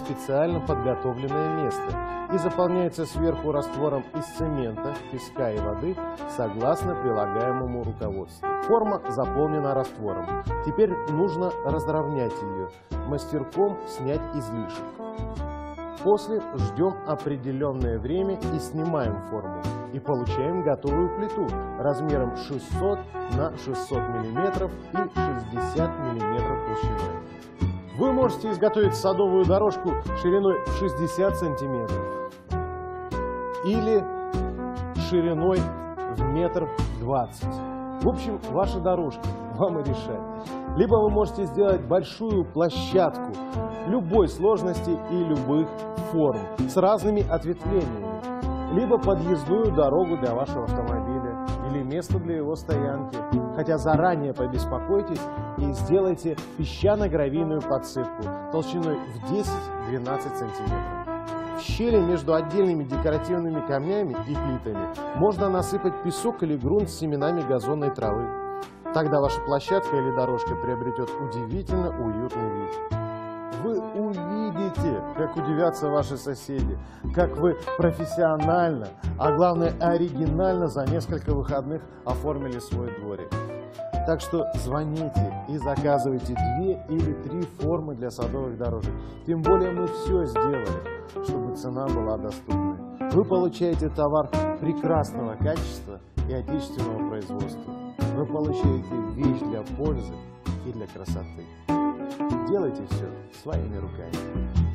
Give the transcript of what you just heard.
специально подготовленное место и заполняется сверху раствором из цемента, песка и воды согласно прилагаемому руководству. Форма заполнена раствором. Теперь нужно разровнять ее, мастерком снять излишек. После ждем определенное время и снимаем форму. И получаем готовую плиту размером 600 на 600 мм и 60 мм толщиной. Вы можете изготовить садовую дорожку шириной в 60 см или шириной в 1,20 м. В общем, ваша дорожка, вам и решать. Либо вы можете сделать большую площадку любой сложности и любых форм с разными ответвлениями, либо подъездную дорогу для вашего автомобиля или место для его стоянки. Хотя заранее побеспокойтесь и сделайте песчано-гравийную подсыпку толщиной в 10-12 см. В щели между отдельными декоративными камнями и плитами можно насыпать песок или грунт с семенами газонной травы. Тогда ваша площадка или дорожка приобретет удивительно уютный вид. Вы увидите, как удивятся ваши соседи, как вы профессионально, а главное оригинально за несколько выходных оформили свой дворик. Так что звоните и заказывайте 2 или 3 формы для садовых дорожек. Тем более мы все сделали, чтобы цена была доступной. Вы получаете товар прекрасного качества и отечественного производства. Вы получаете вещь для пользы и для красоты. Делайте все своими руками.